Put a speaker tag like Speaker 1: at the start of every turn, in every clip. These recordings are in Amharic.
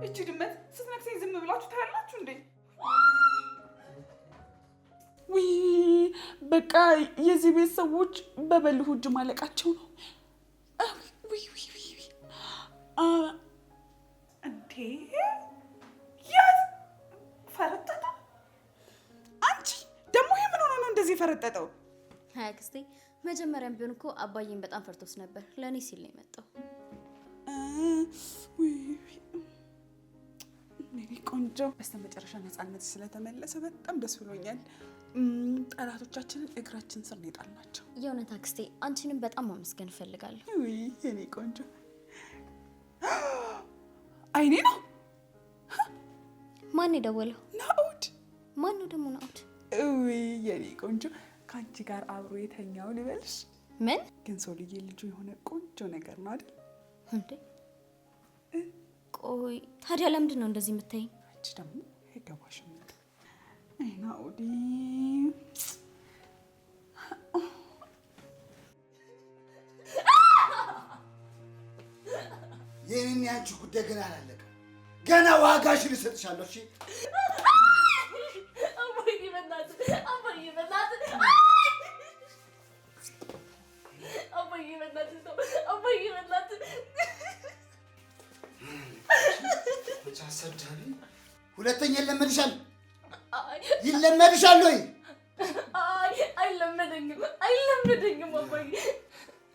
Speaker 1: እቺ ድመት ስትነክሰኝ ዝም ብላችሁ ታያላችሁ እንዴ? ውይ በቃ የዚህ ቤት ሰዎች በበልሁ እጅ ማለቃቸው ነው። ውይ ውይ ውይ እንዴ ያት ፈረጠጠ። አንቺ ደግሞ ይሄ ምን ሆኖ ነው እንደዚህ ፈረጠጠው?
Speaker 2: አይ አክስቴ መጀመሪያም ቢሆን እኮ አባዬን በጣም ፈርቶስ ነበር። ለኔ ሲል ነው የመጣው።
Speaker 1: እኔ ቆንጆ በስተመጨረሻ ነፃነት ስለተመለሰ በጣም ደስ ብሎኛል። ጠላቶቻችንን እግራችን ስር ነው የጣልናቸው።
Speaker 2: የእውነት አክስቴ አንቺንም በጣም ማመስገን እፈልጋለሁ።
Speaker 1: ውይ የኔ ቆንጆ አይኔ ነው።
Speaker 2: ማን የደወለው?
Speaker 1: ናኡድ።
Speaker 2: ማን ነው ደግሞ ናኡድ?
Speaker 1: ውይ የኔ ቆንጆ ከአንቺ ጋር አብሮ የተኛው ልበልሽ?
Speaker 2: ምን
Speaker 1: ግን ሰውልዬ ልጁ የሆነ ቆንጆ ነገር ነው አይደል
Speaker 2: እንዴ? ቆይ ታዲያ ለምንድን ነው እንደዚህ የምታይኝ?
Speaker 1: አንቺ ደግሞ አይገባሽም። አይ ናኡዲ
Speaker 3: የኔን ያንቺ ጉዳይ ገና አላለቀም። ገና ዋጋሽን እሰጥሻለሁ። እሺ
Speaker 2: አባዬ በእናትህ አባዬ በእናትህ አባዬ በእናትህ ተው አባዬ በእናትህ
Speaker 3: ተሳሰዳሪ ሁለተኛ ይለመድሻል ወይ?
Speaker 2: አይ አይለመደኝም አባዬ።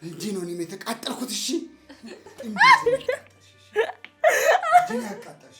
Speaker 3: እንዲህ ነው እኔም የተቃጠልኩት። እሺ እንዲህ ያቃጠልሽ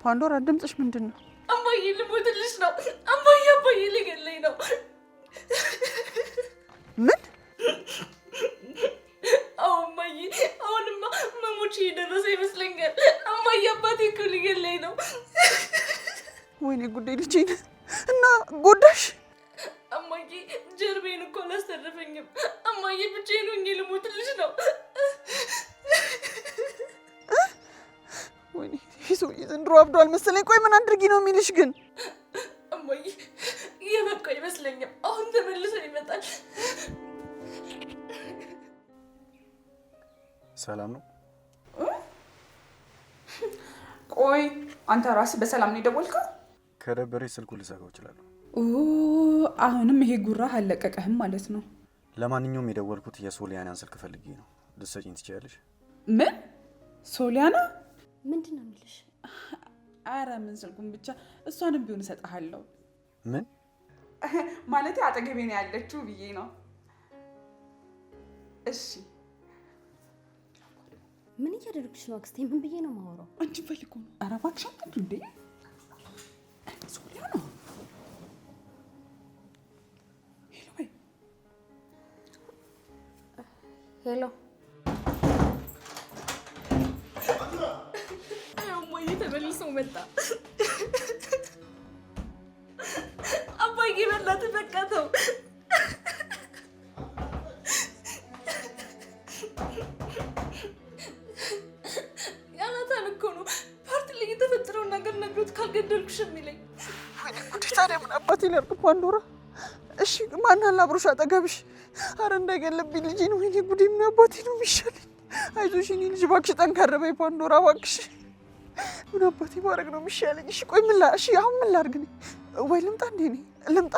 Speaker 1: ፓንዶራ ድምፅሽ ምንድን ነው?
Speaker 2: አባዬ ልሞትልሽ ነው። አባዬ ሊገለኝ ነው።
Speaker 1: ምን?
Speaker 2: አባዬ አሁንማ መሞቼ የደረሰ ይመስለኛል። አባቴ እኮ ሊገለኝ ነው።
Speaker 1: ወይኔ ጉዴ ልጄን እና ጎዳሽ?
Speaker 2: አባዬ ጀርቤን እኮ አላስተረፈኝም። አባዬ ብቻዬን ሆኜ ልሞትልሽ ነው።
Speaker 1: ወይኔ ይሄ ዘንድሮ አብዷል መሰለኝ። ቆይ ምን አድርጊ ነው የሚልሽ ግን?
Speaker 2: እማዬ የበቃ አይመስለኝም። አሁን ተመልሶ ይመጣል።
Speaker 4: ሰላም ነው?
Speaker 1: ቆይ አንተ ራስህ በሰላም ነው የደወልከው?
Speaker 4: ከደበሬ ስልኩን ልዘጋው እችላለሁ።
Speaker 1: አሁንም ይሄ ጉራህ አለቀቀህም ማለት ነው።
Speaker 4: ለማንኛውም የደወልኩት የሶሊያናን ስልክ ፈልጌ ነው። ልትሰጪኝ ትችያለሽ?
Speaker 1: ምን? ሶሊያና
Speaker 2: ምንድን ነው የሚልሽ?
Speaker 1: አረ ምን ስልኩን ብቻ እሷንም ቢሆን እሰጥሃለሁ።
Speaker 4: ምን
Speaker 1: ማለት አጠገቤ ነው ያለችው ብዬ ነው። እሺ
Speaker 2: ምን እያደረግሽ ነው አክስቴ? ምን ብዬ ነው የማወራው?
Speaker 1: አንቺ ፈልጎ ነው። ኧረ እባክሽ አንተ እንዴ ሶሊያና።
Speaker 2: ሄሎ ተመልሶ መጣ። አባዬ በእናትህ በቃ ተው። ያናታን እኮ ነው ፓርቲ ላይ የተፈጠረውን ነገር ነግሮት ካልገደልኩሽ የሚለኝ።
Speaker 1: ወይኔ ጉዴ! ታዲያ ምን አባቴ ላድርግ ፓንዶራ? እሺ ማን አለ አብሮሽ አጠገብሽ? አረ እንዳይገለብኝ ልጄ ነው። ወይኔ ጉዴ! ምን አባቴ ነው የሚሻለኝ? አይዞሽ የእኔ ልጅ እባክሽ፣ ጠንከር በይ ፓንዶራ እባክሽ። ምን አባቴ ማድረግ ነው የሚሻለኝ? እሺ ቆይ እሺ አሁን ምን ላድርግ ነኝ? ወይ ልምጣ እንዴ? እኔ ልምጣ?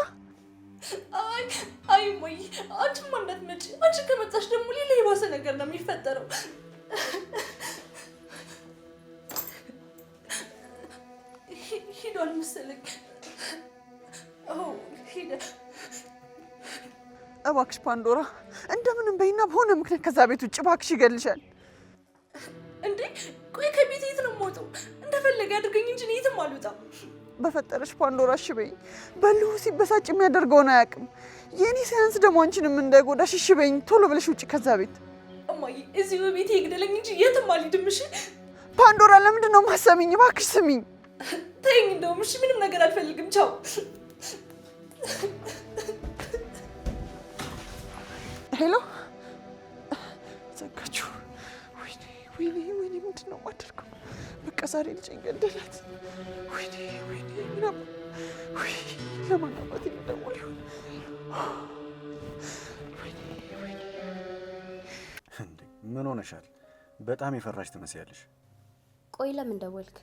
Speaker 2: አይ እማዬ አንቺማ እንዳትመጪ። አንቺ ከመጣሽ ደግሞ ሌላ የባሰ ነገር ነው የሚፈጠረው። ሄዷል መሰለኝ። ሄደ።
Speaker 1: እባክሽ ፓንዶራ እንደምንም በይና በሆነ ምክንያት ከዛ ቤት ውጭ እባክሽ፣ ይገልሻል።
Speaker 2: እንዴ ቆይ ከቤት የት ነው የምወጣው? እንደፈለገ አድርገኝ እንጂ የትም አልወጣም።
Speaker 1: በፈጠረሽ ፓንዶራ እሺ በይኝ። በልሁ ሲበሳጭ የሚያደርገውን አያውቅም። የኔ ሳያንስ ደግሞ አንቺንም እንዳይጎዳሽ እሺ በይኝ። ቶሎ ብለሽ ውጭ ከዛ ቤት።
Speaker 2: እማዬ እዚህ በቤቴ ይግደለኝ እንጂ የትም አልሄድም። እሺ
Speaker 1: ፓንዶራ ለምንድን ነው የማሰሚኝ? እባክሽ ስሚኝ።
Speaker 2: ተይኝ እንደውም እሺ ምንም ነገር አልፈልግም። ቻው።
Speaker 1: ሄሎ ዘጋችሁ። ወይኔ ምንድን ነው የማደርገው? በቃ ዛሬ ልጄን ገደላት። ወይኔ ለማን አባቴ ልደውል ይሆን?
Speaker 4: እንዴ ምን ሆነሻል? በጣም የፈራሽ ትመስያለሽ።
Speaker 5: ቆይ ለምን ደወልክ?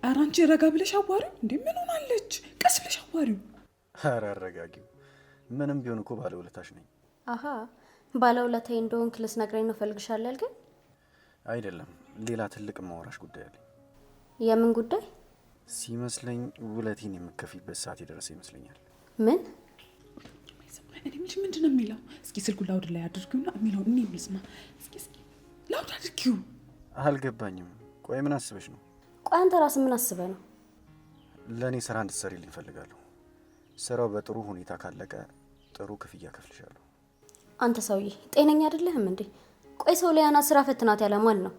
Speaker 6: ኧረ አንቺ ረጋ ብለሽ አዋሪው። እንዴ ምን ሆናለች? ቀስ ብለሽ አዋሪው።
Speaker 4: ኧረ አረጋጊው። ምንም ቢሆን እኮ ባለውለታሽ ነኝ።
Speaker 5: አሃ ባለውለታዬ እንደሆንክ ልትነግረኝ ነው ፈልግሻለሁ ያልከኝ?
Speaker 4: አይደለም ሌላ ትልቅ ማወራሽ ጉዳይ አለኝ።
Speaker 5: የምን ጉዳይ?
Speaker 4: ሲመስለኝ ውለቴን የምከፊበት ሰዓት የደረሰ ይመስለኛል።
Speaker 5: ምን?
Speaker 6: እኔ ምንድን ነው የሚለው? እስኪ ስልኩ ላውድ ላይ አድርጊውና የሚለው እኔ ልስማ። እስኪ ላውድ አድርጊው።
Speaker 4: አልገባኝም። ቆይ ምን አስበሽ ነው?
Speaker 5: ቆይ አንተ ራስህ ምን አስበህ ነው?
Speaker 4: ለእኔ ስራ እንድትሰሪልኝ እፈልጋለሁ። ስራው በጥሩ ሁኔታ ካለቀ ጥሩ ክፍያ ከፍልሻለሁ።
Speaker 5: አንተ ሰውዬ ጤነኛ አይደለህም እንዴ? ቆይ ሰው ሊያና ስራ ፈትናት ያለ ማን ነው?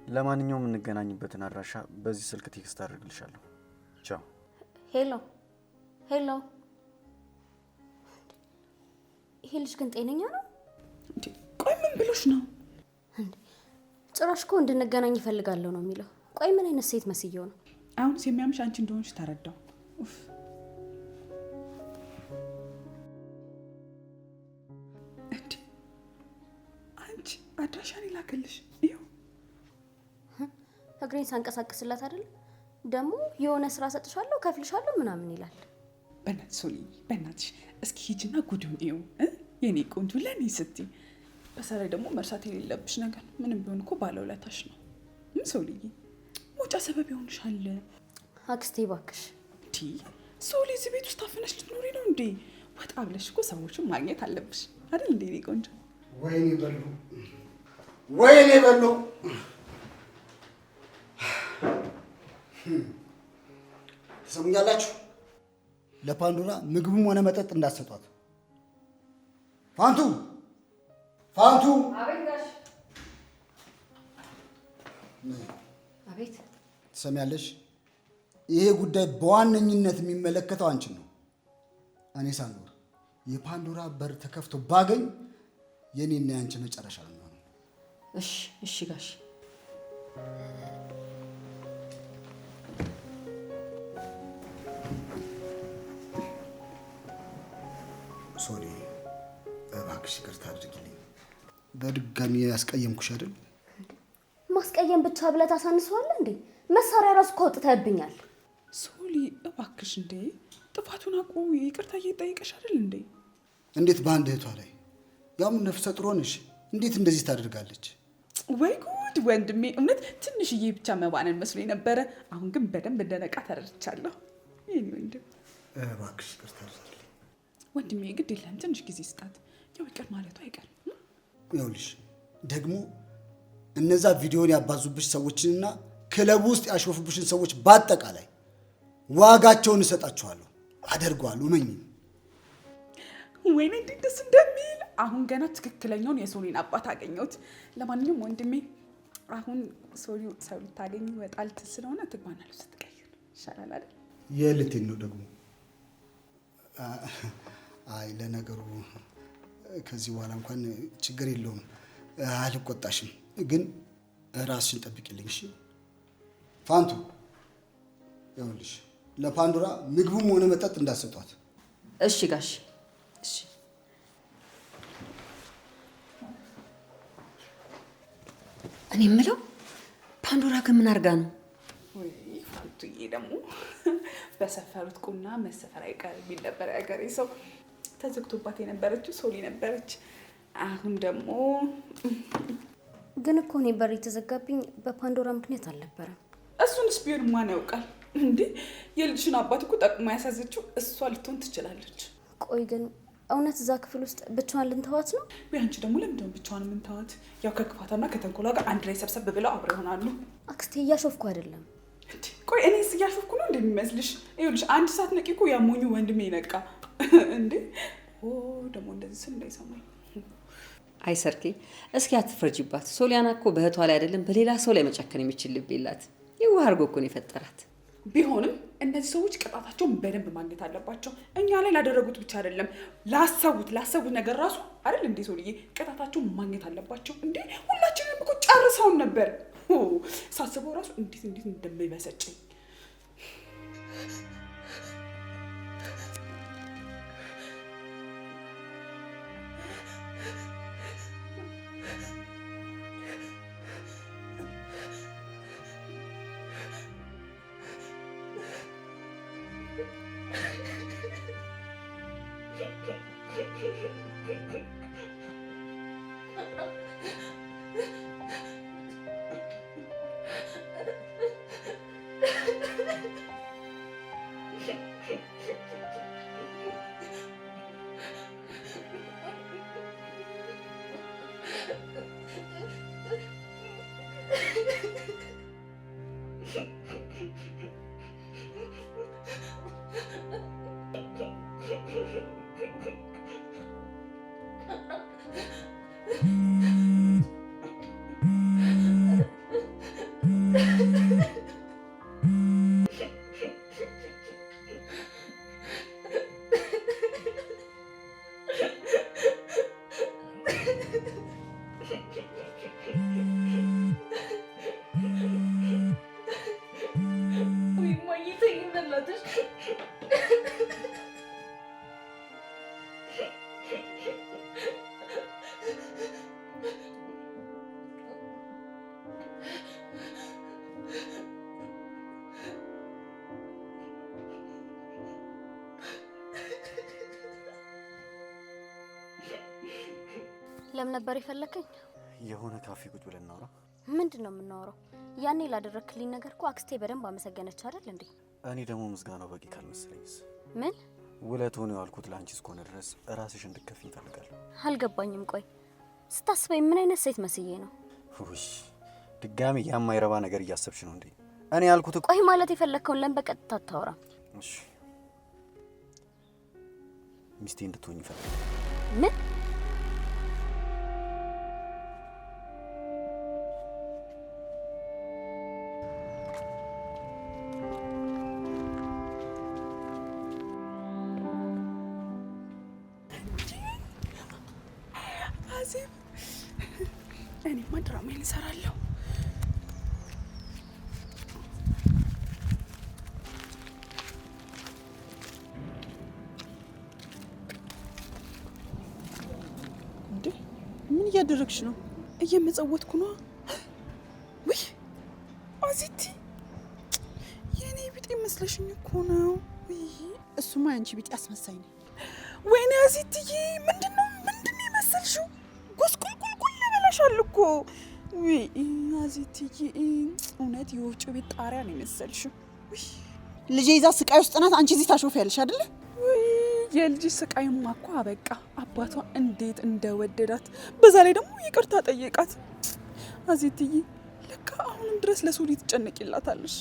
Speaker 4: ለማንኛውም እንገናኝበትን አድራሻ በዚህ ስልክ ቴክስት አድርግልሻለሁ። ቻው።
Speaker 5: ሄሎ ይሄ ልጅ ግን ጤነኛ ነው
Speaker 6: እንዴ? ቆይ ምን ብሎሽ ነው
Speaker 5: እንዴ? ጭራሽ እኮ እንድንገናኝ እፈልጋለሁ ነው የሚለው። ቆይ ምን አይነት ሴት መስየው ነው?
Speaker 6: አሁን የሚያምሽ አንቺ እንደሆንሽ ተረዳው። ኡፍ እንዴ አንቺ አድራሻን ይላክልሽ። ይኸው
Speaker 5: እግሬን ሳንቀሳቅስላት አይደል? ደግሞ የሆነ ስራ ሰጥሻለሁ ከፍልሻለሁ ምናምን ይላል።
Speaker 6: በእናትሽ ሶሊ በእናትሽ እስኪ ሂጂና ጉዱን ይኸው የኔ ቆንጆ ለኔ ስትይ። በሰራይ ደግሞ መርሳት የሌለብሽ ነገር ምንም ቢሆን እኮ ባለውለታሽ ነው። ምን ሶሊዬ ሞጫ ሰበብ ይሆንሻል።
Speaker 5: አክስቴ እባክሽ
Speaker 6: እንዴ ሶሊ እዚህ ቤት ውስጥ ታፍነሽ ልትኖሪ ነው እንዴ? ወጣ ብለሽ እኮ ሰዎችን ማግኘት አለብሽ አይደል እንዴ? የኔ ቆንጆ
Speaker 3: ወይኔ በሉ ትሰሙኛላችሁ? ለፓንዶራ ምግብም ሆነ መጠጥ እንዳትሰጧት። ፋንቱ
Speaker 5: አቤት።
Speaker 3: ትሰሚያለሽ? ይሄ ጉዳይ በዋነኝነት የሚመለከተው አንቺን ነው። እኔ ሳልኖር የፓንዶራ በር ተከፍቶ ባገኝ የኔና ያንቺ መጨረሻ ነው የሚሆነው።
Speaker 5: እሺ ጋሽ።
Speaker 3: ሶሪ እባክሽ ይቅርታ አድርጊልኝ። በድጋሚ ያስቀየምኩሽ አይደል?
Speaker 5: ማስቀየም ብቻ ብለህ ታሳንሰዋለህ እንዴ? መሳሪያ ራሱ እኮ አውጥተህብኛል።
Speaker 6: ሶሊ እባክሽ እንዴ ጥፋቱን አውቆ ይቅርታ እየጠየቀሽ አይደል እንዴ?
Speaker 3: እንዴት በአንድ እህቷ ላይ ያም ነፍሰ ጡር ሆነሽ እንዴት እንደዚህ ታደርጋለች?
Speaker 6: ወይ ጉድ ወንድሜ፣ እውነት ትንሽዬ ብቻ መባነን መስሎኝ ነበረ። አሁን ግን በደንብ እንደነቃ ተረድቻለሁ። ይሄን ወንድም
Speaker 3: እባክሽ ይቅርታ አድርጊልኝ።
Speaker 6: ወንድሜ ግድ የለም ትንሽ ጊዜ ስጣት። ያው ይቅር ማለቱ አይቀርም።
Speaker 3: ይኸውልሽ ደግሞ እነዛ ቪዲዮን ያባዙብሽ ሰዎችንና ክለቡ ውስጥ ያሾፉብሽን ሰዎች በአጠቃላይ ዋጋቸውን እሰጣቸዋለሁ፣ አደርገዋለሁ። እመኝ።
Speaker 6: ወይኔ እንዴት ደስ እንደሚል! አሁን ገና ትክክለኛውን የሶሊን አባት አገኘሁት። ለማንኛውም ወንድሜ አሁን ሶሊ ሰው ልታገኝ ይወጣል ስለሆነ ትግባና ልብስ ትቀይር ይሻላል አይደል?
Speaker 3: የልቴን ነው ደግሞ። አይ ለነገሩ ከዚህ በኋላ እንኳን ችግር የለውም፣ አልቆጣሽም። ግን ራስሽን ጠብቂልኝ እሺ? ፋንቱ ይኸውልሽ ለፓንዶራ ምግቡም ሆነ መጠጥ እንዳትሰጧት።
Speaker 7: እሺ ጋሽ እሺ። እኔ የምለው ፓንዶራ ግን ምን አድርጋ ነው?
Speaker 6: ወይ ፋንቱዬ ደግሞ በሰፈሩት ቁና መሰፈር አይቀር የሚል ነበር ያገሬ ሰው። ተዘግቶባት የነበረችው ሶሊ ነበረች። አሁን ደግሞ
Speaker 5: ግን እኮ እኔ በር የተዘጋብኝ በፓንዶራ ምክንያት አልነበረም።
Speaker 6: እሱንስ ቢሆን ማን ያውቃል እንዴ? የልጅሽን አባት እኮ ጠቅማ ያሳዘችው እሷ ልትሆን ትችላለች።
Speaker 5: ቆይ ግን እውነት እዛ ክፍል ውስጥ ብቻዋን ልንተዋት ነው?
Speaker 6: ወይ አንቺ ደግሞ ለምንድነው ብቻዋን የምንተዋት? ያው ከክፋታና ከተንኮሏ ጋር አንድ ላይ ሰብሰብ ብለው አብረው ይሆናሉ።
Speaker 5: አክስቴ እያሾፍኩ አይደለም።
Speaker 6: ቆይ እኔስ እያሾፍኩ ነው እንደሚመስልሽ? ይኸውልሽ አንድ ሰዓት ነቂ እኮ ያሞኙ ወንድሜ ነቃ እንዴ። ደግሞ እንደዚህ ስል እንዳይሰማኝ።
Speaker 7: አይ ሰርኬ፣ እስኪ አትፍረጂባት። ሶሊያና እኮ በእህቷ ላይ አይደለም በሌላ ሰው ላይ መጨከን የሚችል ልብ የላት። የዋህ አድርጎ እኮ ነው የፈጠራት።
Speaker 6: ቢሆንም እነዚህ ሰዎች ቅጣታቸውን በደንብ ማግኘት አለባቸው። እኛ ላይ ላደረጉት ብቻ አይደለም ላሰቡት ነገር ራሱ አይደል እንዴ ሶልዬ፣ ቅጣታቸውን ማግኘት አለባቸው። እንዴ ሁላችንም እኮ ጨርሰውን ነበር። ሳስበው ራሱ እንዴት እንደሚበሰጨኝ።
Speaker 5: ለምን ነበር የፈለከኝ?
Speaker 4: የሆነ ካፌ ቁጭ ብለን እናውራ።
Speaker 5: ምንድነው የምናወራው? ያኔ ላደረክልኝ ነገር እኮ አክስቴ በደንብ አመሰገነች አይደል እንዴ?
Speaker 4: እኔ ደግሞ ምስጋናው በቂ ካልመሰለኝስ?
Speaker 5: ምን
Speaker 4: ውለቱን ያልኩት ለአንቺ እስከሆነ ድረስ ራስሽ እንድትከፊ እፈልጋለሁ።
Speaker 5: አልገባኝም። ቆይ ስታስበኝ ምን አይነት ሴት መስዬ ነው?
Speaker 4: ውይ ድጋሚ የማይረባ ነገር እያሰብሽ ነው እንዴ? እኔ ያልኩት
Speaker 5: ቆይ ማለት የፈለከውን ለምን በቀጥታ አታወራ?
Speaker 4: እሺ ሚስቴ እንድትሆኝ እፈልጋለሁ።
Speaker 5: ምን
Speaker 6: አዜብ፣ እኔማ ድራማዬን እሰራለሁ።
Speaker 1: እንዴ ምን እያደረግሽ ነው?
Speaker 6: እየመጸወትኩ ነው። ውይ አዚቲ፣ የኔ ቢጤ መስለሽኝ እኮ ነው።
Speaker 1: እሱማ ያንቺ ቢጤ አስመሳይ ነው።
Speaker 6: ወይኔ አዚትዬ፣ ምንድነው የመሰልሽው? ጎስቁልቁልቁል ብለሻል እኮ። ውይ አዚትዬ፣ እውነት የወፍጮ ቤት ጣሪያ ነው የመሰልሽው።
Speaker 1: ልጄ ይዛ ስቃይ ውስጥ ናት። አንቺ እዚህ ታሾፊያለሽ አይደለ?
Speaker 6: ውይ የልጅ ስቃይማ እኮ አበቃ። አባቷ እንዴት እንደወደዳት፣ በዛ ላይ ደግሞ ይቅርታ ጠየቃት። አዚትዬ፣ ለካ አሁንም ድረስ ለሶሊ ትጨነቂላታለሽ።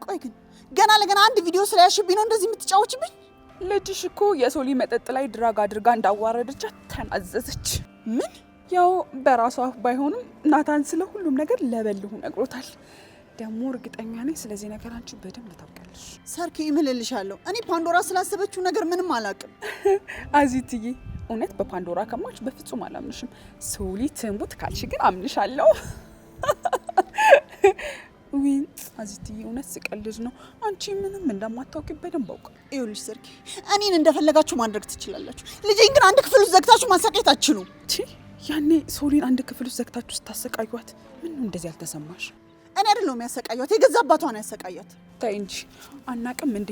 Speaker 1: ቆይ ግን ገና ለገና አንድ ቪዲዮ ስለያሽብኝ ነው እንደዚህ የምትጫወችብኝ?
Speaker 6: ልጅሽ እኮ የሶሊ መጠጥ ላይ ድራግ አድርጋ እንዳዋረደቻት ተናዘዘች።
Speaker 1: ምን?
Speaker 6: ያው በራሷ ባይሆንም ናታን ስለ ሁሉም ነገር ለበልሁ ነግሮታል። ደግሞ እርግጠኛ ነኝ ስለዚህ ነገር አንቺ በደንብ ታውቂያለሽ።
Speaker 1: ሰርኬ እምልልሻለሁ፣ እኔ ፓንዶራ ስላሰበችው ነገር ምንም አላውቅም።
Speaker 6: አዚትዬ፣ እውነት በፓንዶራ ከማች በፍጹም አላምንሽም። ሶሊ ትሙት ካልሽ ግን አምንሻለሁ። ውይ አዚትዬ፣ እውነት ስቀልድ ነው። አንቺ ምንም እንደማታውቂ በደንብ አውቃለሁ።
Speaker 1: ይኸውልሽ ሰርኬ፣ እኔን እንደፈለጋችሁ ማድረግ ትችላላችሁ። ልጄን ግን አንድ ክፍል ውስጥ ዘግታችሁ ማሰቃየት አትችሉም።
Speaker 6: ያኔ ሶሊን አንድ ክፍል ውስጥ ዘግታችሁ ስታሰቃዩት ምን ነው እንደዚህ ያልተሰማሽ?
Speaker 1: እኔ አይደለሁም ያሰቃያት፣ የገዛ አባቷን ያሰቃያት።
Speaker 6: ተይ እንጂ አናቅም እንዴ?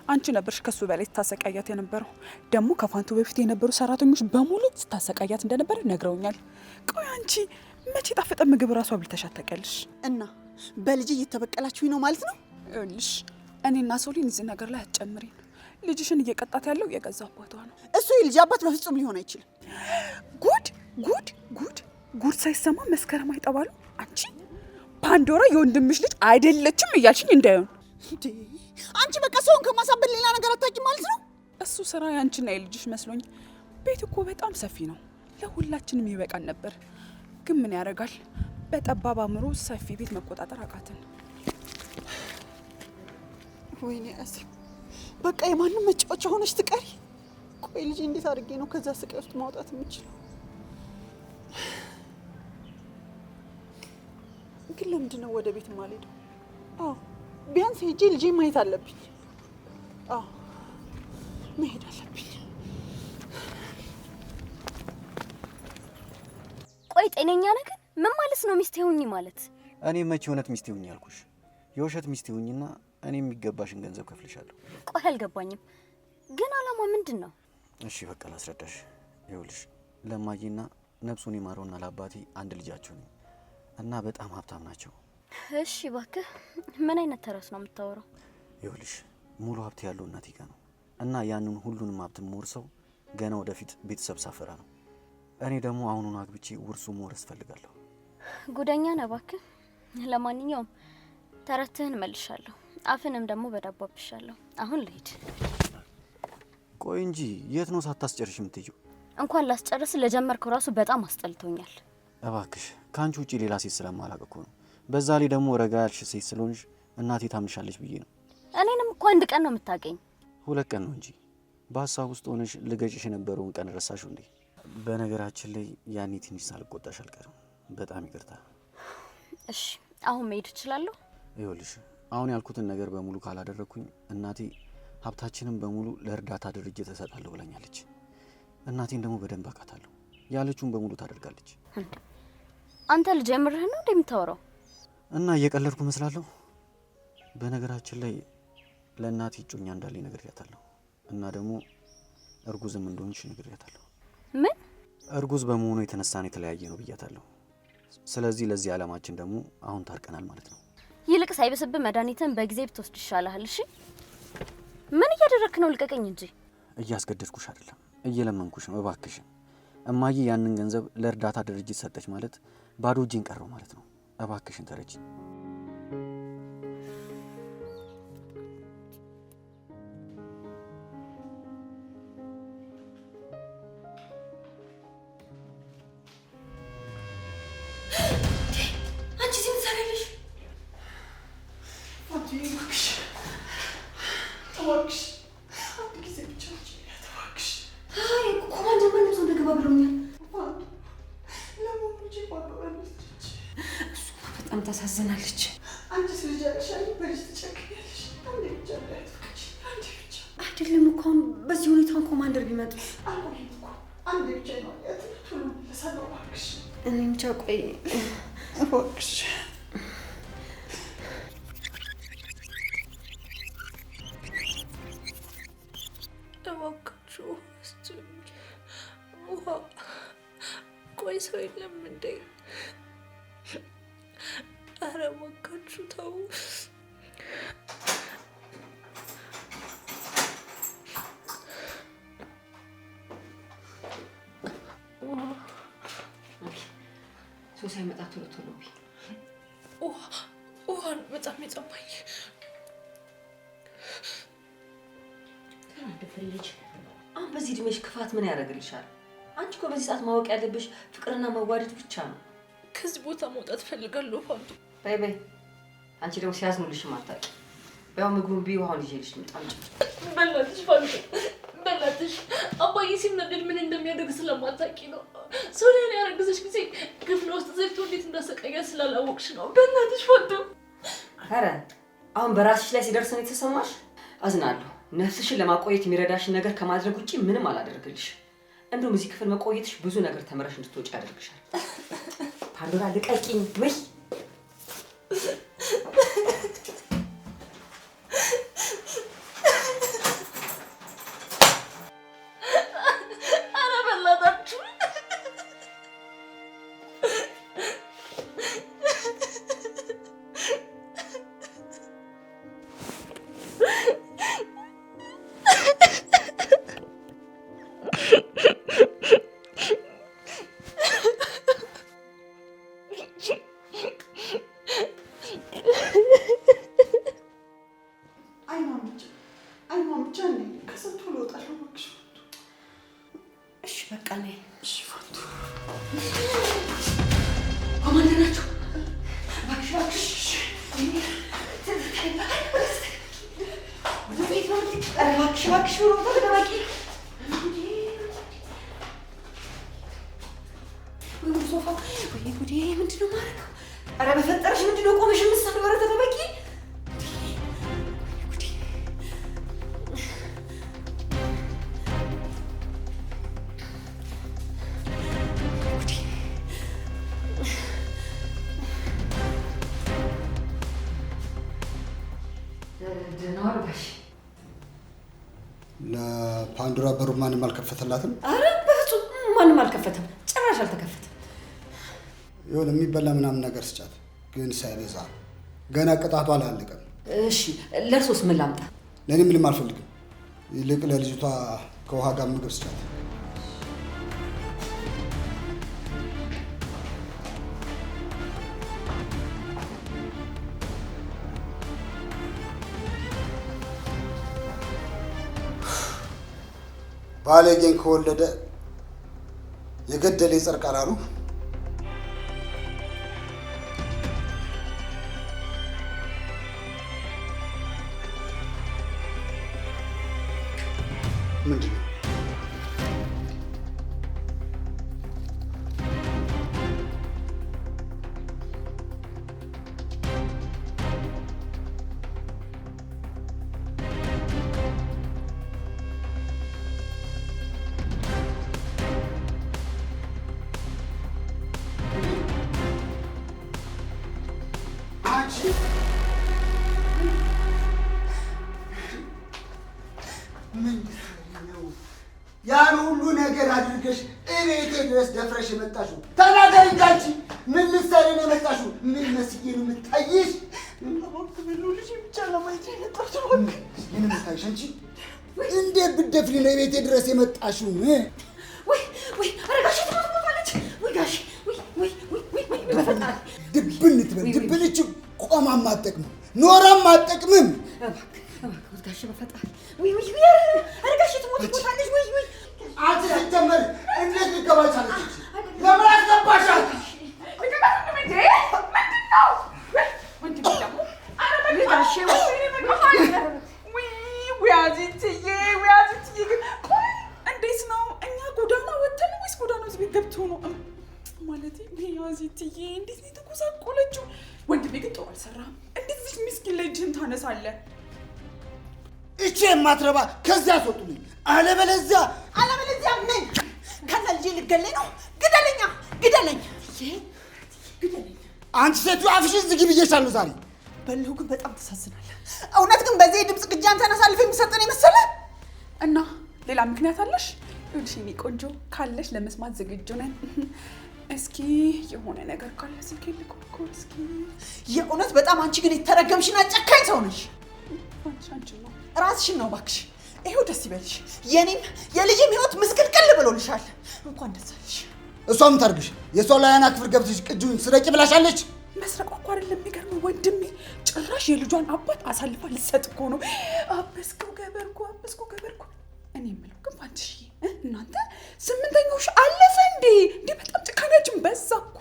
Speaker 6: አንቺ ነበርሽ ከሱ በላይ ስታሰቃያት የነበረው። ደግሞ ከፋንቱ በፊት የነበሩ ሰራተኞች በሙሉ ስታሰቃያት እንደነበረ ነግረውኛል። ቆይ አንቺ መቼ ጣፈጠ ምግብ ራሷ አብልተሻት ታውቂያለሽ?
Speaker 1: እና በልጅ እየተበቀላችሁኝ ነው ማለት ነው?
Speaker 6: ይኸውልሽ እኔና ሶሊን እዚህ ነገር ላይ አትጨምሪን። ልጅሽን እየቀጣት ያለው የገዛ አባቷ ነው።
Speaker 1: እሱ የልጅ አባት በፍጹም ሊሆን አይችልም።
Speaker 6: ጉድ ጉድ ጉድ ጉድ ሳይሰማ መስከረም አይጠባሉ። አንቺ ፓንዶራ የወንድምሽ ልጅ አይደለችም እያልሽኝ እንዳይሆን።
Speaker 1: አንቺ በቃ ሰውን ከማሳበል ሌላ ነገር አታውቂም ማለት ነው?
Speaker 6: እሱ ስራ ያንቺና የልጅሽ መስሎኝ። ቤት እኮ በጣም ሰፊ ነው። ለሁላችንም ይበቃን ነበር። ግን ምን ያደርጋል በጠባብ አእምሮ ሰፊ ቤት መቆጣጠር አቃተን።
Speaker 1: ወይኔ አሲብ በቃ የማንም መጫወቻ ሆነች ትቀሪ። ቆይ ልጅ እንዴት አድርጌ ነው ከዛ ስቃይ ውስጥ ማውጣት የምችለው? ግን ለምንድን ነው ወደ ቤት የማልሄደው? አዎ ቢያንስ ሄጄ ልጄ ማየት አለብኝ። አዎ መሄድ አለብኝ።
Speaker 5: ቆይ ጤነኛ ነገር ምን ማለት ነው? ሚስቴ ሁኚ ማለት?
Speaker 4: እኔ መቼ እውነት ሚስቴ ሁኚ ያልኩሽ? የውሸት ሚስቴ ሁኚና እኔ የሚገባሽን ገንዘብ ከፍልሻለሁ።
Speaker 5: ቆይ አልገባኝም። ግን አላማ ምንድን ነው?
Speaker 4: እሺ በቃ ላስረዳሽ። ይኸውልሽ ለማዬና ነፍሱን ይማረውና ለአባቴ አንድ ልጃቸው ነኝ እና በጣም ሀብታም ናቸው።
Speaker 5: እሺ እባክህ ምን አይነት ተረት ነው የምታወራው?
Speaker 4: ይኸውልሽ ሙሉ ሀብት ያለው እናቴ ጋር ነው እና ያንን ሁሉንም ሀብት የምወርሰው ገና ወደፊት ቤተሰብ ሳፈራ ነው። እኔ ደግሞ አሁኑን አግብቼ ውርሱ መውረስ ፈልጋለሁ።
Speaker 5: ጉደኛ ነህ እባክህ። ለማንኛውም ተረትህን መልሻለሁ፣ አፍንም ደግሞ በዳቦ አብሻለሁ። አሁን ልሂድ።
Speaker 4: ቆይ እንጂ የት ነው ሳታስጨርሽ የምትሄጂው?
Speaker 5: እንኳን ላስጨርስ ለጀመርከው ራሱ በጣም አስጠልቶኛል።
Speaker 4: እባክሽ ከአንቺ ውጪ ሌላ ሴት ስለማላውቅ እኮ ነው። በዛ ላይ ደግሞ ረጋ ያልሽ ሴት ስለሆንሽ እናቴ ታምንሻለች ብዬ ነው።
Speaker 5: እኔንም እኮ አንድ ቀን ነው የምታገኝ።
Speaker 4: 2 ቀን ነው እንጂ በሀሳብ ውስጥ ሆነሽ ልገጭሽ የነበረውን ቀን ረሳሽው እንዴ? በነገራችን ላይ ያኔ ትንሽ ሳልቆጣሽ አልቀርም። በጣም ይቅርታ።
Speaker 5: እሺ አሁን መሄድ እችላለሁ?
Speaker 4: ይኸውልሽ አሁን ያልኩትን ነገር በሙሉ ካላደረግኩኝ እናቴ ሀብታችንን በሙሉ ለእርዳታ ድርጅት እሰጣለሁ ብላኛለች። እናቴን ደግሞ በደንብ አውቃታለሁ። ያለችውን በሙሉ ታደርጋለች።
Speaker 5: አንተ ልጅ የምርህን ነው እንደምታወራው?
Speaker 4: እና እየቀለድኩ መስላለሁ? በነገራችን ላይ ለእናቴ እጮኛ እንዳለኝ ነግሬያታለሁ እና ደግሞ እርጉዝም እንደሆንሽ ነግሬያታለሁ።
Speaker 5: ምን?
Speaker 4: እርጉዝ በመሆኑ የተነሳ ነው የተለያየ ነው ብያታለሁ። ስለዚህ ለዚህ ዓላማችን ደግሞ አሁን ታርቀናል ማለት ነው።
Speaker 5: ይልቅ ሳይበስብህ መድኃኒትን በጊዜ ብትወስድ ይሻላል። እሺ ምን እያደረክ ነው? ልቀቀኝ እንጂ።
Speaker 4: እያስገደድኩሽ አይደለም፣ እየለመንኩሽ ነው። እባክሽን እማዬ ያንን ገንዘብ ለእርዳታ ድርጅት ሰጠች ማለት ባዶ እጄን ቀረው ማለት ነው። እባክሽን ተረጂ።
Speaker 2: አንቺ እዚህ ምን ትሰሪያለሽ?
Speaker 1: እባክሽ አንድ ጊዜ ብቻ እባክሽ።
Speaker 2: አይ ኮማንደር ማንም ሰው እንደገባ ብሎኛል። በጣም ታሳዝናለች።
Speaker 1: አንቺስ ልጅ ያለሻል በልጅ ትጨክኛለሽ። አንዴ ብቻ እንዳትፈቅጂ፣ አንዴ ብቻ።
Speaker 2: አይደለም እኮ አሁን በዚህ ሁኔታውን ኮማንደር ቢመጡ
Speaker 1: አልቆይም እኮ አንዴ ብቻ ነው ቶሎ መለሳለሁ። እባክሽ
Speaker 2: እኔ ብቻ ቆይ
Speaker 1: እባክሽ።
Speaker 2: እባካችሁ ውሃ። ቆይ ሰው የለም እንዴ? ኧረ እባካችሁ ተው።
Speaker 7: ሰው ሳይመጣ ቶሎ ቶሎ ቢ
Speaker 2: ውሃ ነው በጣም የጠማኝ።
Speaker 7: ልጅ አሁን በዚህ እድሜሽ ክፋት ምን ያደርግልሻል? አንቺ እኮ በዚህ ሰዓት ማወቅ ያለብሽ ፍቅርና መዋደድ ብቻ ነው።
Speaker 2: ከዚህ ቦታ መውጣት ፈልጋለሁ ፋንቱ።
Speaker 7: በይ በይ። አንቺ ደግሞ ሲያዝኑልሽም አታውቂ። ያው ምግቡን ቢዩ አሁን ይዤልሽ ልምጣ።
Speaker 2: በእናትሽ ፋንቱ በእናትሽ። አባዬ ሲናደድ ምን እንደሚያደርግ ስለማታውቂ ነው። ሶሊያን ያረገዘች ጊዜ ክፍል ውስጥ ዘግቶ እንዴት እንዳሰቃያት ስላላወቅሽ ነው። በእናትሽ ፋንቱ።
Speaker 7: ኧረ አሁን በራስሽ ላይ ሲደርስ ነው የተሰማሽ? አዝናለሁ። ነፍስሽን ለማቆየት የሚረዳሽን ነገር ከማድረግ ውጪ ምንም አላደርግልሽ። እንደውም እዚህ ክፍል መቆየትሽ ብዙ ነገር ተምረሽ እንድትወጪ ያደርግሻል። ፓንዶራ ልቀቂኝ ወይ!
Speaker 2: ኧረ በእናታችሁ
Speaker 7: ወይ ሶፋ ወይ ጉዴ ምንድነው ማረከው? አረ በፈጠረሽ ምንድነው ቆመሽ ምሳል ወረ ተበቂ
Speaker 3: ለፓንዶራ በሩ ማንም አልከፈተላትም?
Speaker 7: አረ በፍጹም ማንም አልከፈተም። ጭራሽ አልተከፈተም።
Speaker 3: ይሁን የሚበላ ምናምን ነገር ስጫት፣ ግን ሳይበዛ ገና ቅጣቷ አላለቀም።
Speaker 7: እሺ ለእርሶስ ምን ላምጣ?
Speaker 3: ለእኔ ምንም አልፈልግም። ይልቅ ለልጅቷ ከውሃ ጋር ምግብ ስጫት። ባለጌን ከወለደ የገደለ ይጸድቃል አሉ። ምንድን ነው? ያን ሁሉ ነገር አድርገሽ እቤቴ ድረስ ደፍረሽ የመጣሽው ተናገሪ እንጂ አንቺ ምን ልትሰሪ ነው የመጣሽው? ምን መስዬ ነው የምታይሽ?
Speaker 1: ልጅ ብቻ ለማየት የመጣሁት
Speaker 3: ምን የምታይሽ አንቺ? እንዴት ብትደፍሪ ነው የቤቴ ድረስ የመጣሽው?
Speaker 7: ወይ አረጋሽ ትሞታለች። ወይ ጋሽ ወይ በፈጣሪ
Speaker 3: ድብን ትበል ድብን። እቺ ቆማም አትጠቅምም ኖራም አትጠቅምም።
Speaker 7: እባክህ ጋሽ በፈጣሪ ወይ አረጋሽ ትሞታለች። ወይ
Speaker 3: አንቺ ስትጀምር እንዴት ልትገባቻለች? ለምን አስገባሻት?
Speaker 6: እንዴት ነው እኛ ጎዳና ወተን ወይስ ጎዳና ውስጥ ቤት ገብቶ ነው? ማለት ያዚትዬ እንዴት ነው የተጎሳቆለችው? ወንድሜ ግን ጥሩ አልሰራህም። እንዴት እዚህ ምስኪን ላይ እጅህን ታነሳለህ?
Speaker 3: እቺ የማትረባ ከዚያ አስወጡልኝ። አለበለዚያ
Speaker 1: ምን ከዛ ልጄ ልትገለኝ ነው? ግደለኛ ግደለኝ።
Speaker 3: አንቺ ሴትዮ አፍሽን ዝጊ ብዬሻለሁ ዛሬ።
Speaker 1: በልሁ ግን በጣም ተሳዝናለህ። እውነት ግን በዚህ የድምፅ ቅጂ አንተን አሳልፈ የሚሰጠን የመሰለህ?
Speaker 6: እና ሌላ ምክንያት አለሽ? ይኸውልሽ የእኔ ቆንጆ ካለሽ ለመስማት ዝግጁ ነን። እስኪ የሆነ ነገር ካለ ስልክ ልኮልኮል እስኪ።
Speaker 1: የእውነት በጣም አንቺ ግን የተረገምሽና ጨካኝ ሰው ነሽ።
Speaker 6: አንቺ ነው
Speaker 1: ራስሽን ነው እባክሽ። ይሄው ደስ ይበልሽ። የኔም የልጅም ህይወት ምስቅልቅል ብሎልሻል። እንኳን ደስ አለሽ።
Speaker 3: እሷም ታርግሽ። የሷ ላያና ክፍል ገብተሽ ቅጁን ስረቂ ብላሻለች።
Speaker 6: መስረቋ እኮ አይደለም የሚገርመው ወንድሜ፣ ጭራሽ የልጇን አባት አሳልፋ ልትሰጥ እኮ ነው። አበስኩ ገበርኩ። እኔ የምለው ግን ፋንትሽዬ እናንተ ስምንተኛው ሺህ አለፈ እንዴ? በጣም ጭካኔያችን በዛ እኮ።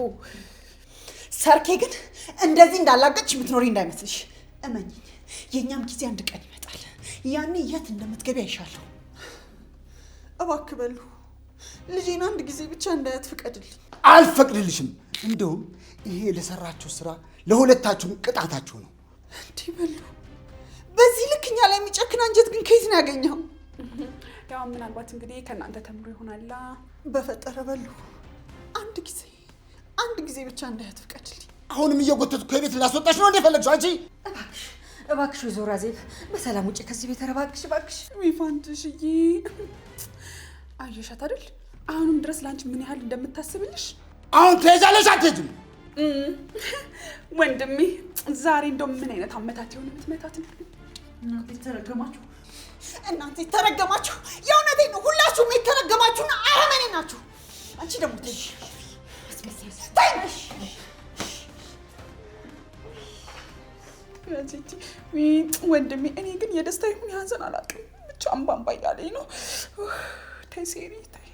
Speaker 1: ሰርኬ ግን እንደዚህ እንዳላገጥሽ የምትኖሪ እንዳይመስልሽ። እመኝኝ የእኛም ጊዜ አንድ ቀን ይመጣል። ያኔ የት እንደምትገቢ አይሻለሁ። እባክህ በሉ ልጄን አንድ ጊዜ ብቻ እንዳያት ፍቀድልኝ።
Speaker 3: አልፈቅድልሽም። እንደውም ይሄ ለሰራችሁ ስራ ለሁለታችሁም ቅጣታችሁ ነው።
Speaker 1: እንዲህ በሉ በዚህ ልክ እኛ ላይ የሚጨክን አንጀት ግን ከየት ነው ያገኘው?
Speaker 6: ያው ምናልባት እንግዲህ ከእናንተ ተምሮ ይሆናላ።
Speaker 1: በፈጠረ በሉ አንድ ጊዜ ብቻ እንዳያት ፍቀድልኝ።
Speaker 3: አሁንም እየጎተትኩ ከቤት ላስወጣሽ ነው እንደፈለግሽው አንቺ?
Speaker 7: እባክሽ ዞራ ዜብ በሰላም ውጪ ከዚህ ቤት። እባክሽ
Speaker 6: ፋንትሽዬ አየሻት አይደል? አሁንም ድረስ ላንቺ ምን ያህል እንደምታስብልሽ።
Speaker 3: አሁን ትሄጃለሽ አትሄጂም?
Speaker 6: ወንድሜ ዛሬ እንደው ምን አይነት አመታት የሆነ የምትመታት ነው።
Speaker 1: እናንተ የተረገማችሁ የእውነቴን ነው። ሁላችሁም የተረገማችሁና አረመኔ ናችሁ። አንቺ ደግሞ ተይ
Speaker 6: ወንድሜ፣ እኔ ግን የደስታ ይሁን የሀዘን አላውቅም፣ ብቻ አምባምባ እያለኝ ነው። ተይ ሴሪ ተይ።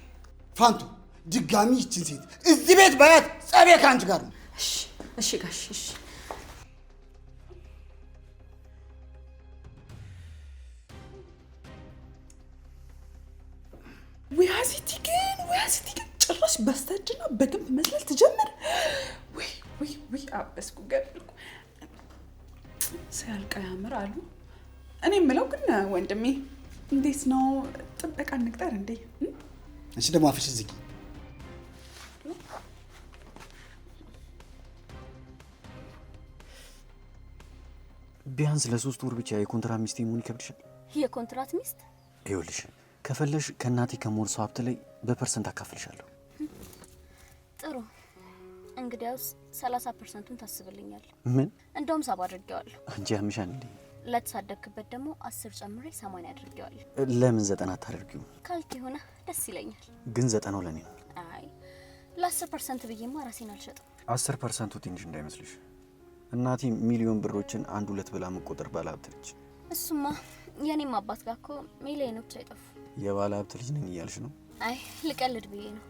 Speaker 3: ፋንቱ ድጋሚ ይችን ሴት እዚህ ቤት ባያት ጸቤ ከአንቺ ጋር ነው።
Speaker 7: እሺ ጋሽ እሺ።
Speaker 6: ወያዚቲ ግን ጭራሽ በስተእጅና በግንብ መዝለል ትጀምር። ወይ አበስኩ ገድልኩ። ሲያልቅ ያምር አሉ። እኔ የምለው ግን ወንድሜ እንዴት ነው ጥበቃ እንቅጠር እንዴ?
Speaker 3: አንቺ ደግሞ አፍሽ ዝጊ።
Speaker 4: ቢያንስ ለ3 ወር ብቻ የኮንትራት ሚስት መሆን ይከብድሻል?
Speaker 5: የኮንትራት ሚስት?
Speaker 4: ይኸውልሽ ከፈለሽ ከእናቴ ከሞርሰው ሀብት ላይ በፐርሰንት አካፍልሻለሁ።
Speaker 5: ጥሩ እንግዲያውስ 30%ን ታስብልኛል።
Speaker 4: ምን?
Speaker 5: እንደውም 70 አድርጌዋለሁ።
Speaker 4: አንቺ ያምሻል እንዴ?
Speaker 5: ለተሳደብክበት ደግሞ 10 ጨምሬ 80 አድርጌዋለሁ።
Speaker 4: ለምን 90 አታደርጊው?
Speaker 5: ካልክ ሆነ ደስ ይለኛል።
Speaker 4: ግን 90 ለኔ ነው።
Speaker 5: አይ ለ10% ብዬማ ራሴን አልሸጥም።
Speaker 4: 10%ቱ ትንሽ እንዳይመስልሽ። እናቴ ሚሊዮን ብሮችን 1-2 ብላ መቆጠር ባለ ሀብት ልጅ።
Speaker 5: እሱማ የኔም አባት ጋር እኮ ሚሊዮኖች አይጠፉ።
Speaker 4: የባለ ሀብት ልጅ ነኝ እያልሽ ነው?
Speaker 5: አይ ልቀልድ ብዬ ነው።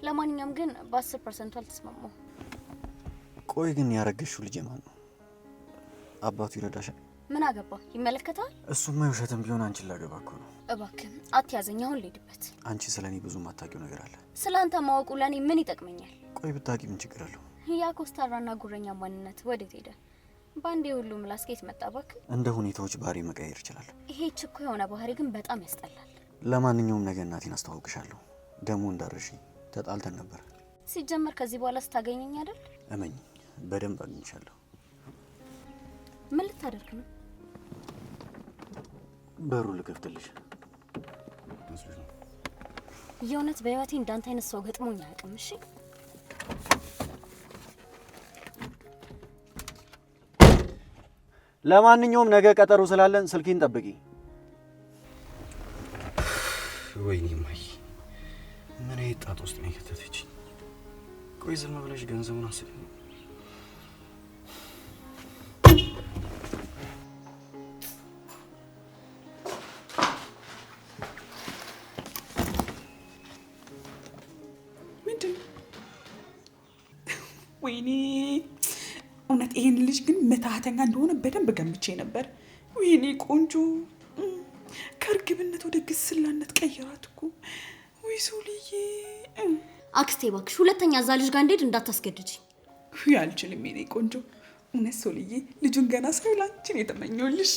Speaker 5: ለማንኛውም ግን በ10% አልተስማማሁም።
Speaker 4: ቆይ ግን ያረገሽው ልጅ ማን ነው? አባቱ ይረዳሻል?
Speaker 5: ምን አገባ? ይመለከታል።
Speaker 4: እሱማ የውሸትም ቢሆን አንቺን ላገባ እኮ ነው።
Speaker 5: እባክህ አትያዘኝ። አሁን ልሄድበት።
Speaker 4: አንቺ ስለኔ ብዙ ማታውቂው ነገር አለ።
Speaker 5: ስላንተ ማወቁ ለኔ ምን ይጠቅመኛል?
Speaker 4: ቆይ ብታውቂ ምን ችግር አለው?
Speaker 5: ያ ኮስታራና ጉረኛ ማንነት ወዴት ሄደ? ባንዴ ሁሉ ምላስ ከየት መጣ? እባክህ
Speaker 4: እንደ ሁኔታዎች ባህሪ መቀየር ይችላል።
Speaker 5: ይሄ ችኮ የሆነ ባህሪ ግን በጣም ያስጠላል።
Speaker 4: ለማንኛውም ነገ እናቴን አስተዋውቅሻለሁ። ደግሞ እንዳርሺ ተጣልተን ነበር።
Speaker 5: ሲጀመር ከዚህ በኋላ ስታገኘኝ አይደል?
Speaker 4: እመኝ፣ በደንብ አግኝሻለሁ።
Speaker 5: ምን ልታደርግ ነው?
Speaker 4: በሩ ልከፍትልሽ መስሎሽ ነው?
Speaker 5: የእውነት በህይወቴ እንዳንተ አይነት ሰው ገጥሞኝ አያውቅም። እሺ
Speaker 4: ለማንኛውም ነገ ቀጠሮ ስላለን ስልኬን ጠብቂ። ወይኔ ማይ ምን አይነት ጣጣ ውስጥ ነው የከተተችኝ? ቆይ ዝም ብለሽ ገንዘቡን አስቢ።
Speaker 6: ምንድን ወይኔ እውነት ይሄን ልጅ ግን መታተኛ እንደሆነ በደንብ ገምቼ ነበር። ወይኔ ቆንጆ ከእርግብነት ወደ ግስላነት ቀየራት እኮ። ወይ ሶልዬ
Speaker 5: አክስቴ እባክሽ ሁለተኛ እዛ ልጅ ጋር እንዴት እንዳታስገድጂ።
Speaker 6: አልችልም የኔ ቆንጆ። እውነት ሶልዬ ልጁን ገና ሳይሆን አንቺን የተመኘውልሽ።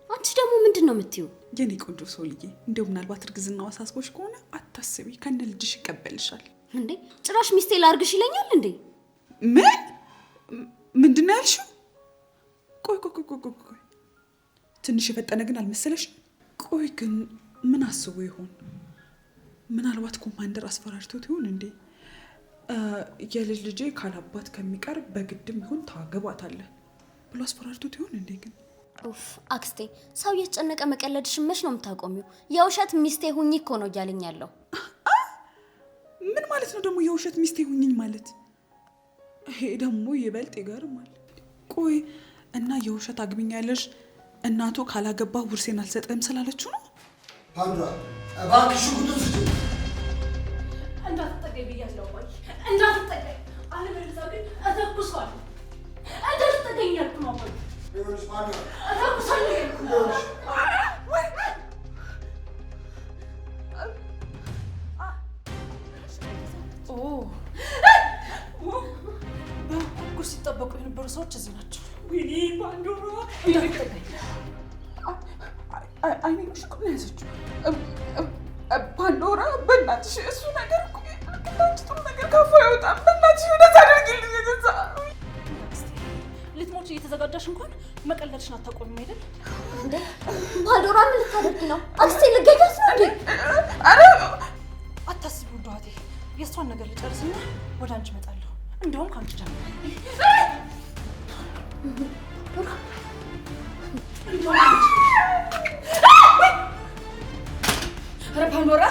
Speaker 5: አንቺ ደግሞ ምንድን ነው የምትይው?
Speaker 6: የኔ ቆንጆ ሶልዬ እንደው ምናልባት እርግዝናው አሳስቦሽ ከሆነ አታስቢ፣ ከነ ልጅሽ ይቀበልሻል።
Speaker 5: እንዴ ጭራሽ ሚስቴ ላርግሽ ይለኛል እንዴ?
Speaker 6: ምንድን ነው ያልሽው? ቆይ ትንሽ የፈጠነ ግን አልመሰለሽ? ቆይ ግን ምን አስቦ ይሆን? ምናልባት ኮማንደር አስፈራርቶት ይሆን እንዴ? የልጅ ልጄ ካላባት ከሚቀር በግድም ይሆን ታገባታለህ ብሎ አስፈራርቶት ይሆን እንዴ? ግን
Speaker 5: ኡፍ አክስቴ ሰው የተጨነቀ መቀለድሽን መች ነው የምታቆሚው? የውሸት ሚስቴ ሁኚ እኮ ነው እያለኝ ያለው።
Speaker 6: ምን ማለት ነው ደግሞ የውሸት ሚስቴ ሁኚኝ ማለት? ይሄ ደግሞ ይበልጥ ይገርማል። ቆይ እና የውሸት አግቢኛለሽ እናቱ ካላገባ ውርሴን አልሰጠም ስላለችው ነው?
Speaker 3: አንዷ እባክሽ ጉዱን ስጪ።
Speaker 2: እንዳትጠገኝ ብያለሁ። ወይ እንዳትጠገኝ አለበለዚያ ግን እተኩሳለሁ። እንዳትጠገኝ ያልኩ ነው። ወይ
Speaker 3: ይኸውልሽ አንዷ
Speaker 2: እተኩሳለሁ ያልኩ ነው።
Speaker 6: በጉጉት ሲጠበቁ የነበሩ ሰዎች እዚህ ናቸው።
Speaker 2: ወይኔ ፓንዶራ
Speaker 6: እንዳትጠገኝ አይኔሽ እኮ ነው ያዘችው። ፓንዶራ በእናትሽ እሱ ነገር እኮ እንዳንቺ ጥሩ ነገር ካፋ አይወጣም። በእናትሽ ወደዛ አድርጊልኝ። ገዛ
Speaker 2: ልትሞች እየተዘጋጃሽ እንኳን መቀለድሽን አታቆሚም አይደል?
Speaker 5: እንዴ ፓንዶራ ምን ልታደርጊ ነው? አክስቴ ልገጃት ነው እንዴ?
Speaker 6: አረ
Speaker 2: አታስቢ ውድ እህቴ፣ የእሷን ነገር ልጨርስና ወደ አንቺ እመጣለሁ። እንደውም ከአንቺ ጀምሮ
Speaker 6: ኧረ ፓንዶራ